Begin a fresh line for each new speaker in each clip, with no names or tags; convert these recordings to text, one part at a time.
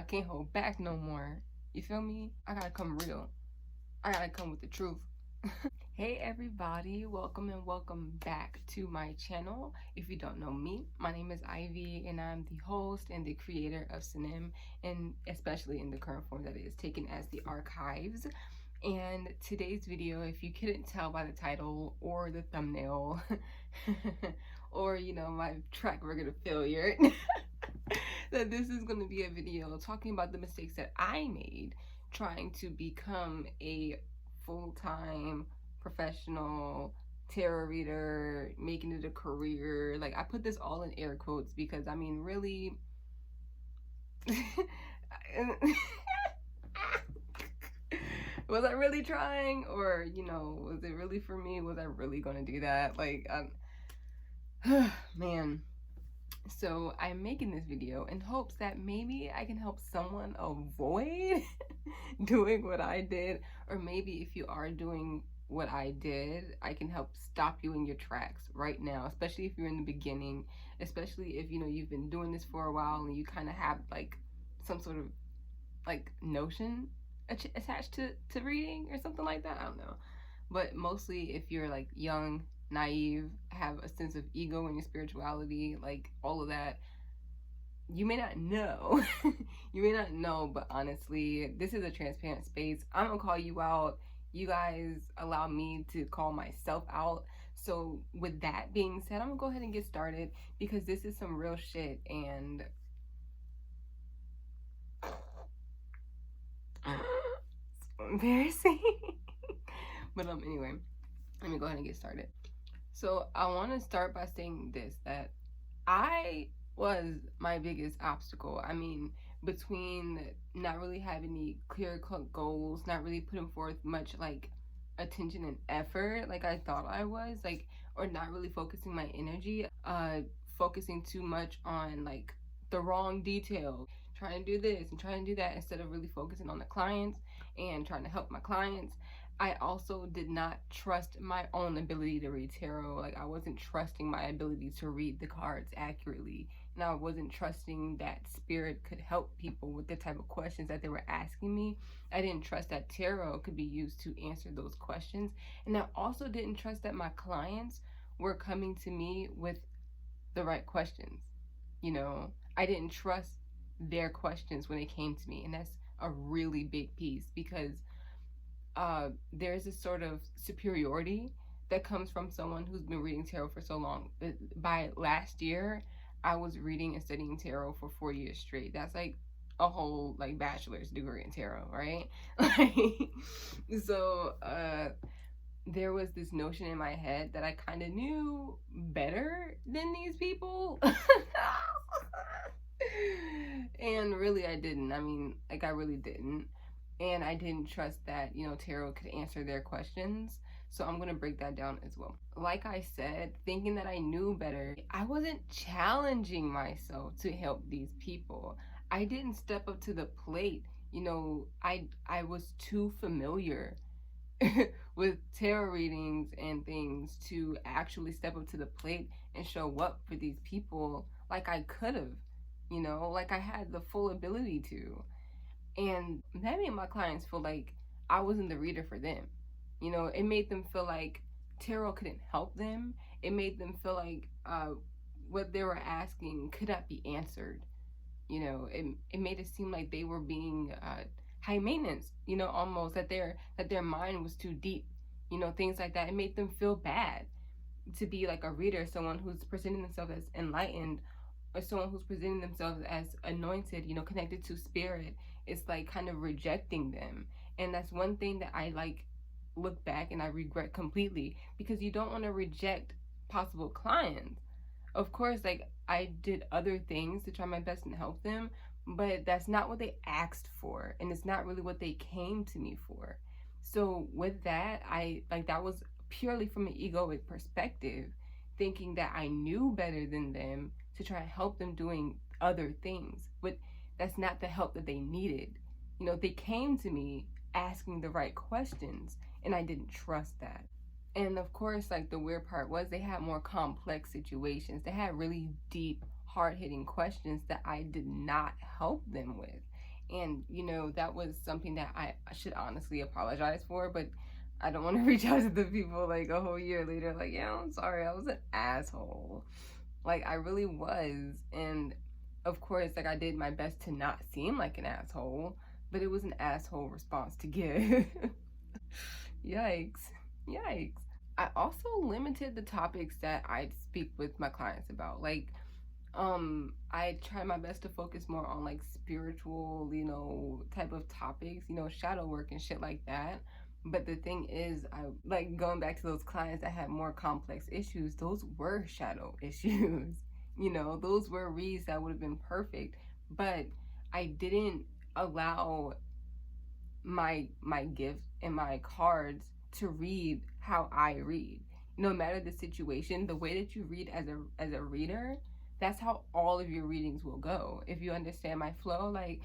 can't hold back no more. You feel me? I gotta come real. I gotta come with the truth. Hey everybody, welcome and welcome back to my channel. If you don't know me, my name is Ivy and I'm the host and the creator of Sinem, and especially in the current form that it is taken as the archives. And today's video, if you couldn't tell by the title or the thumbnail or my track record of failure, that this is going to be a video talking about the mistakes that I made trying to become a full-time professional tarot reader, making it a career. Like, I put this all in air quotes because I mean, really was I really trying, or was it really for me? Was I really going to do that? Like, man. So I'm making this video in hopes that maybe I can help someone avoid doing what I did, or maybe if you are doing what I did, I can help stop you in your tracks right now, especially if you're in the beginning, especially if you've been doing this for a while and you kind of have like some sort of like notion attached to reading or something like that. I don't know, but mostly if you're like young, naive, have a sense of ego in your spirituality, like all of that, you may not know. You may not know, but honestly, this is a transparent space. I'm gonna call you out. You guys allow me to call myself out. So with that being said, I'm gonna go ahead and get started because this is some real shit, and so embarrassing. But anyway, let me go ahead and get started. So I want to start by saying this, that I was my biggest obstacle. I mean, between not really having any clear-cut goals, not really putting forth much like attention and effort like I thought I was, like, or not really focusing my energy, focusing too much on like the wrong details, trying to do this and trying to do that instead of really focusing on the clients and trying to help my clients. I also did not trust my own ability to read tarot. Like, I wasn't trusting my ability to read the cards accurately. And I wasn't trusting that spirit could help people with the type of questions that they were asking me. I didn't trust that tarot could be used to answer those questions. And I also didn't trust that my clients were coming to me with the right questions. I didn't trust their questions when it came to me. And that's a really big piece because there's this sort of superiority that comes from someone who's been reading tarot for so long. By last year, I was reading and studying tarot for 4 years straight. That's like a whole like bachelor's degree in tarot, right? So there was this notion in my head that I kind of knew better than these people. And really I didn't. I mean, like, I really didn't. And I didn't trust that, tarot could answer their questions. So I'm going to break that down as well. Like I said, thinking that I knew better, I wasn't challenging myself to help these people. I didn't step up to the plate. I was too familiar with tarot readings and things to actually step up to the plate and show up for these people like I could have, like I had the full ability to. And that made my clients feel like I wasn't the reader for them. It made them feel like tarot couldn't help them. It made them feel like what they were asking could not be answered. It made it seem like they were being high maintenance, almost that their mind was too deep, things like that. It made them feel bad to be like a reader, someone who's presenting themselves as enlightened, or someone who's presenting themselves as anointed, connected to spirit. It's like kind of rejecting them. And that's one thing that I like look back and I regret completely, because you don't want to reject possible clients. Of course, like, I did other things to try my best and help them, but that's not what they asked for, and it's not really what they came to me for. So with that, that was purely from an egoic perspective, thinking that I knew better than them to try and help them doing other things. But that's not the help that they needed. They came to me asking the right questions, and I didn't trust that. And of course, like, the weird part was they had more complex situations. They had really deep, hard-hitting questions that I did not help them with. And, that was something that I should honestly apologize for, but I don't want to reach out to the people like a whole year later, like, yeah, I'm sorry, I was an asshole. Like, I really was. And of course, like, I did my best to not seem like an asshole, but it was an asshole response to give. Yikes. Yikes. I also limited the topics that I'd speak with my clients about. Like, I try my best to focus more on like spiritual, type of topics, shadow work and shit like that. But the thing is, I like going back to those clients that had more complex issues, those were shadow issues. Those were reads that would have been perfect, but I didn't allow my gift and my cards to read how I read. No matter the situation, the way that you read as a reader, that's how all of your readings will go. If you understand my flow, like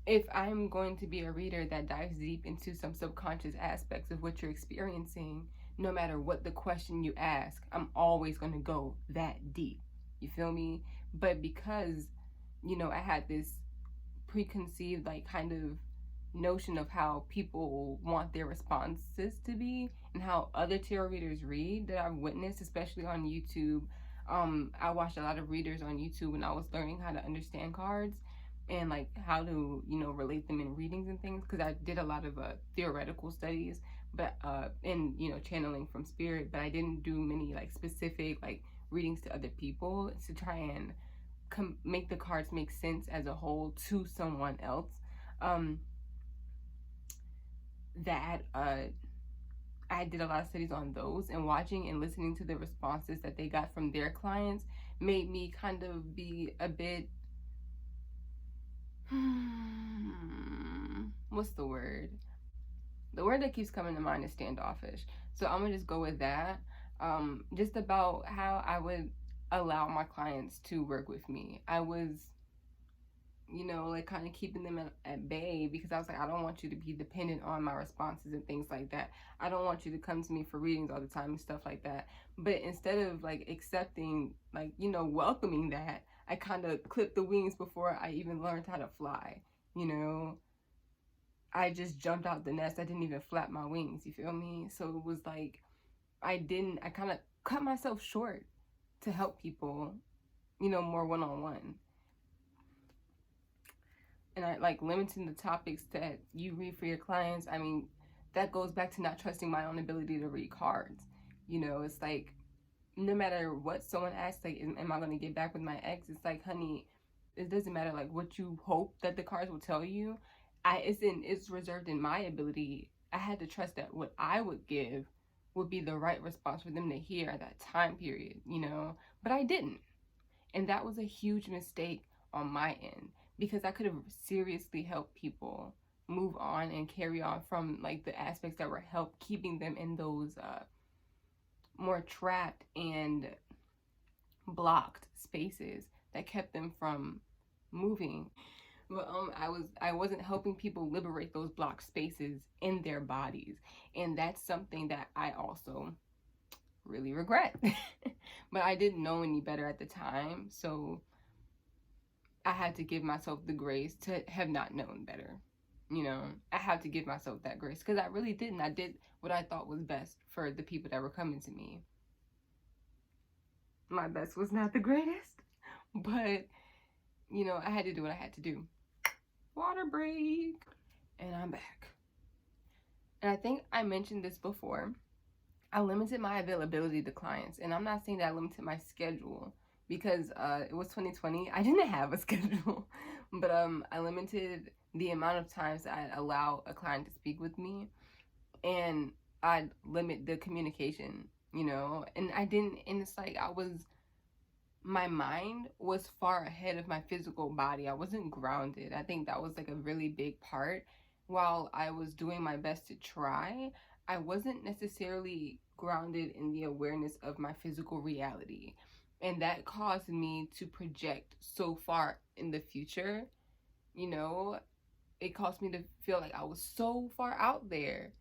if I'm going to be a reader that dives deep into some subconscious aspects of what you're experiencing, no matter what the question you ask, I'm always going to go that deep. You feel me? But because, I had this preconceived like kind of notion of how people want their responses to be and how other tarot readers read that I've witnessed, especially on YouTube. I watched a lot of readers on YouTube when I was learning how to understand cards and like how to relate them in readings and things, because I did a lot of theoretical studies, but in channeling from spirit, but I didn't do many like specific like readings to other people to try and make the cards make sense as a whole to someone else. That I did a lot of studies on those, and watching and listening to the responses that they got from their clients made me kind of be a bit what's the word? The word that keeps coming to mind is standoffish. So I'm gonna just go with that. Just about how I would allow my clients to work with me. I was like kind of keeping them at bay, because I was like, I don't want you to be dependent on my responses and things like that. I don't want you to come to me for readings all the time and stuff like that. But instead of like accepting, like, welcoming that, I kind of clipped the wings before I even learned how to fly. You know, I just jumped out the nest. I didn't even flap my wings. You feel me? So it was like, I kind of cut myself short to help people, more one on one. And I like limiting the topics that you read for your clients. I mean, that goes back to not trusting my own ability to read cards. It's like no matter what someone asks, like, am I going to get back with my ex? It's like, honey, it doesn't matter like what you hope that the cards will tell you. It's reserved in my ability. I had to trust that what I would give would be the right response for them to hear at that time period, But I didn't. And that was a huge mistake on my end, because I could have seriously helped people move on and carry on from like the aspects that were help keeping them in those more trapped and blocked spaces that kept them from moving. But I wasn't helping people liberate those blocked spaces in their bodies, and that's something that I also really regret. But I didn't know any better at the time, so I had to give myself the grace to have not known better. I had to give myself that grace, because I really didn't. I did what I thought was best for the people that were coming to me. My best was not the greatest, but I had to do what I had to do. Water break. And I'm back. And I think I mentioned this before. I limited my availability to clients, and I'm not saying that I limited my schedule, because it was 2020. I didn't have a schedule, but I limited the amount of times I'd allow a client to speak with me, and I'd limit the communication, and I didn't, and it's like my mind was far ahead of my physical body. I wasn't grounded. I think that was like a really big part. While I was doing my best to try, I wasn't necessarily grounded in the awareness of my physical reality. And that caused me to project so far in the future. It caused me to feel like I was so far out there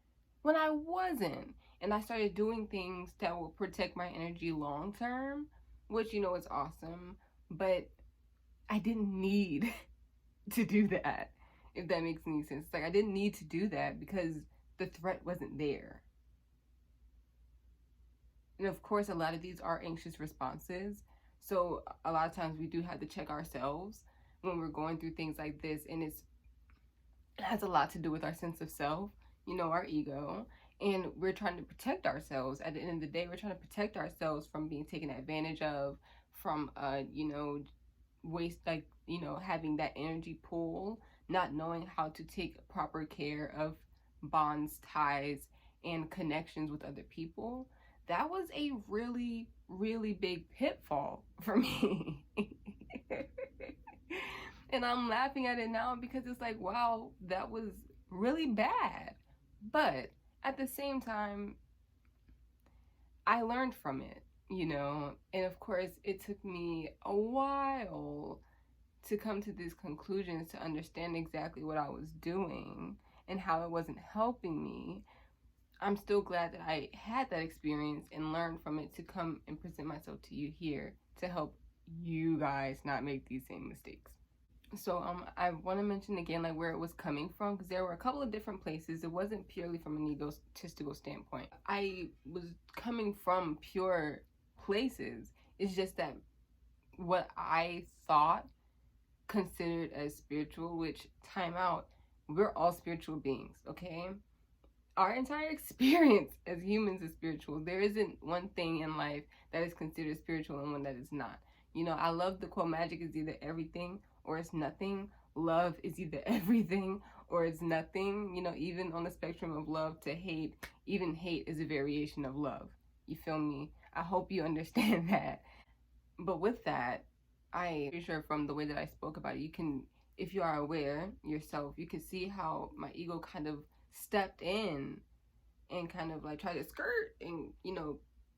when I wasn't. And I started doing things that will protect my energy long term, which, is awesome. But I didn't need to do that. if that makes any sense. It's like I didn't need to do that because the threat wasn't there. And of course, a lot of these are anxious responses. So a lot of times we do have to check ourselves when we're going through things like this. And it has a lot to do with our sense of self, our ego. And we're trying to protect ourselves. At the end of the day, we're trying to protect ourselves from being taken advantage of, from, waste, like, having that energy pool, not knowing how to take proper care of bonds, ties, and connections with other people. That was a really, really big pitfall for me. And I'm laughing at it now because it's like, wow, that was really bad. But at the same time, I learned from it. And of course, it took me a while to come to these conclusions, to understand exactly what I was doing and how it wasn't helping me. I'm still glad that I had that experience and learned from it to come and present myself to you here to help you guys not make these same mistakes. So I want to mention again like where it was coming from, because there were a couple of different places. It wasn't purely from an egotistical standpoint. I was coming from pure places. It's just that what I thought considered as spiritual, which, time out, we're all spiritual beings, okay? Our entire experience as humans is spiritual. There isn't one thing in life that is considered spiritual and one that is not. I love the quote, magic is either everything or it's nothing. Love is either everything or it's nothing. Even on the spectrum of love to hate, even hate is a variation of love. You feel me? I hope you understand that. But with that, I'm pretty sure from the way that I spoke about it, you can, if you are aware yourself, you can see how my ego kind of stepped in and kind of like tried to skirt and,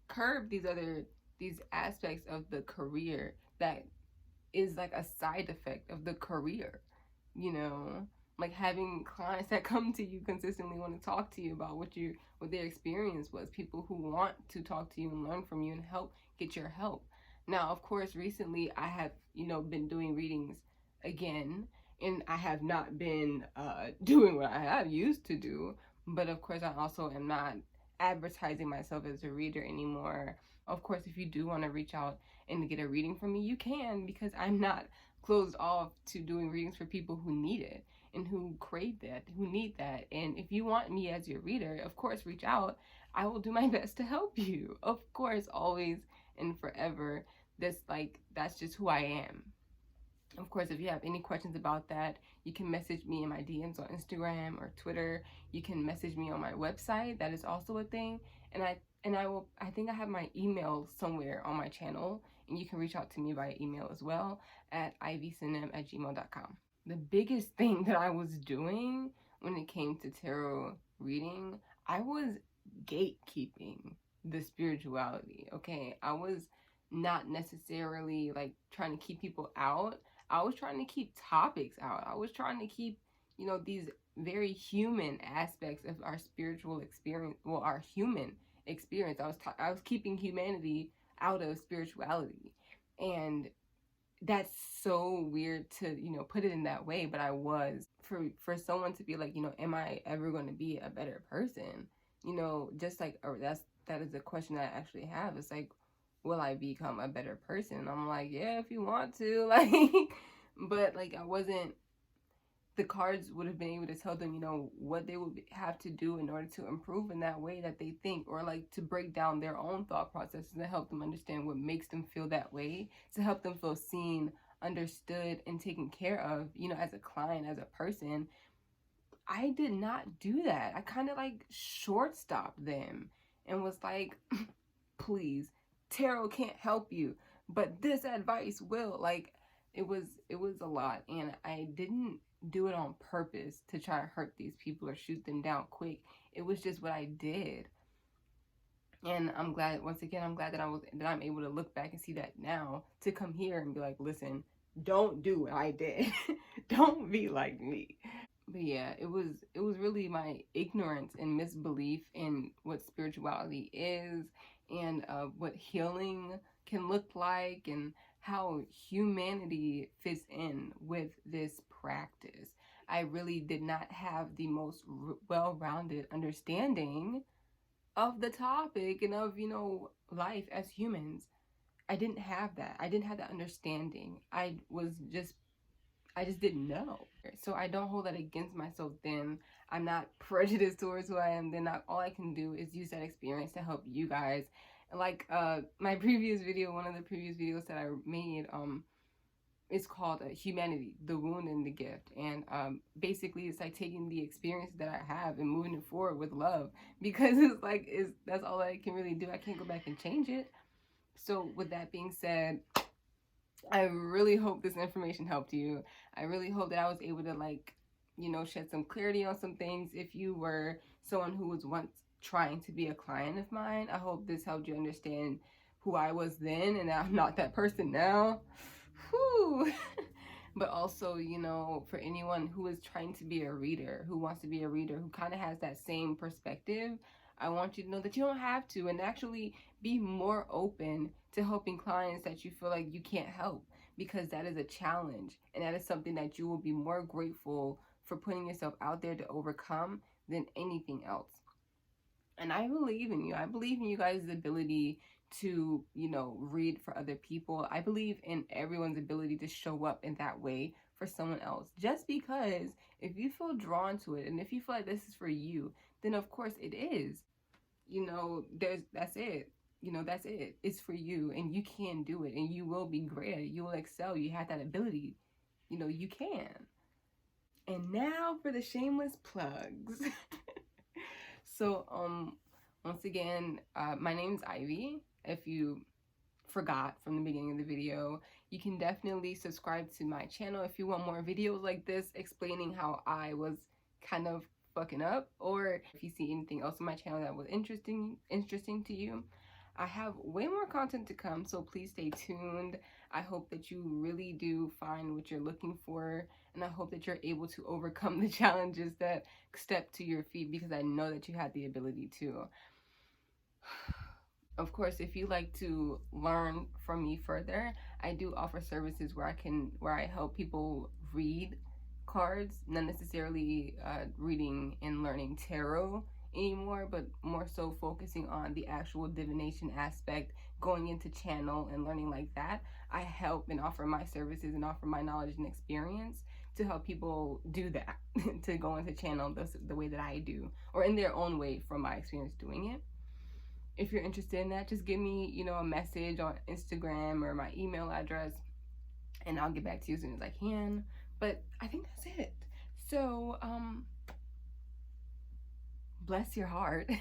curb these aspects of the career that is like a side effect of the career, you know, like having clients that come to you consistently want to talk to you about what their experience was, people who want to talk to you and learn from you and help get your help. Now, of course, recently I have, been doing readings again, and I have not been doing what I have used to do, but of course I also am not advertising myself as a reader anymore. Of course, if you do want to reach out and get a reading from me, you can, because I'm not closed off to doing readings for people who need it and who crave that, who need that. And if you want me as your reader, of course, reach out. I will do my best to help you. Of course, always and forever. That's just who I am. Of course, if you have any questions about that, you can message me in my DMs on Instagram or Twitter. You can message me on my website. That is also a thing. And I think I have my email somewhere on my channel, and you can reach out to me via email as well at ivesnosaint@gmail.com. The biggest thing that I was doing when it came to tarot reading, I was gatekeeping the spirituality, okay? I was not necessarily like trying to keep people out. I was trying to keep topics out. I was trying to keep, these very human aspects of our spiritual experience, well, our human experience. I was keeping humanity out of spirituality. And that's so weird to, put it in that way, but I was. For someone to be like, am I ever going to be a better person? Just like, or that is a question that I actually have. It's like, will I become a better person? I'm like, yeah, if you want to, like, but like I wasn't, the cards would have been able to tell them, what they would have to do in order to improve in that way that they think, or like to break down their own thought processes and help them understand what makes them feel that way, to help them feel seen, understood, and taken care of, as a client, as a person. I did not do that. I kind of like shortstopped them and was like, please, tarot can't help you, but this advice will. Like, it was a lot, and I didn't do it on purpose to try to hurt these people or shoot them down quick. It was just what I did. And I'm glad, once again, that I'm able to look back and see that now, to come here and be like, listen, don't do what I did. Don't be like me. But yeah, it was really my ignorance and misbelief in what spirituality is, and what healing can look like, and how humanity fits in with this practice. I really did not have the most well-rounded understanding of the topic and of, life as humans. I didn't have that. I didn't have that understanding. I just didn't know. So I don't hold that against myself then. I'm not prejudiced towards who I am. Then all I can do is use that experience to help you guys. Like my previous video, one of the previous videos that I made, it's called Humanity, the Wound and the Gift. And basically it's like taking the experience that I have and moving it forward with love, because that's all I can really do. I can't go back and change it. So with that being said, I really hope this information helped you. I really hope that I was able to shed some clarity on some things. If you were someone who was once trying to be a client of mine, I hope this helped you understand who I was then and I'm not that person now. Whew. But also, for anyone who is trying to be a reader, who wants to be a reader, who kind of has that same perspective, I want you to know that you don't have to, and actually be more open to helping clients that you feel like you can't help, because that is a challenge, and that is something that you will be more grateful for putting yourself out there to overcome than anything else. And I believe in you. I believe in you guys' ability to, read for other people. I believe in everyone's ability to show up in that way for someone else. Just because if you feel drawn to it and if you feel like this is for you, then of course it is. That's it. That's it. It's for you and you can do it and you will be great at it. You will excel. You have that ability. You can. And now for the shameless plugs. So, once again, my name's Ivy. If you forgot from the beginning of the video, you can definitely subscribe to my channel if you want more videos like this explaining how I was kind of fucking up, or if you see anything else on my channel that was interesting to you. I have way more content to come, so please stay tuned. I hope that you really do find what you're looking for, and I hope that you're able to overcome the challenges that step to your feet, because I know that you have the ability to. Of course, if you like to learn from me further, I do offer services where I help people read cards, not necessarily reading and learning tarot anymore, but more so focusing on the actual divination aspect, going into channel and learning like that. I help and offer my services and offer my knowledge and experience to help people do that, to go into channel the way that I do, or in their own way from my experience doing it. If you're interested in that, just give me, a message on Instagram or my email address, and I'll get back to you as soon as I can. But I think that's it. So, bless your heart.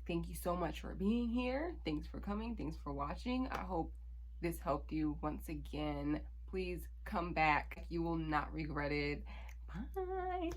Thank you so much for being here. Thanks for coming. Thanks for watching. I hope this helped you once again. Please come back. You will not regret it. Bye.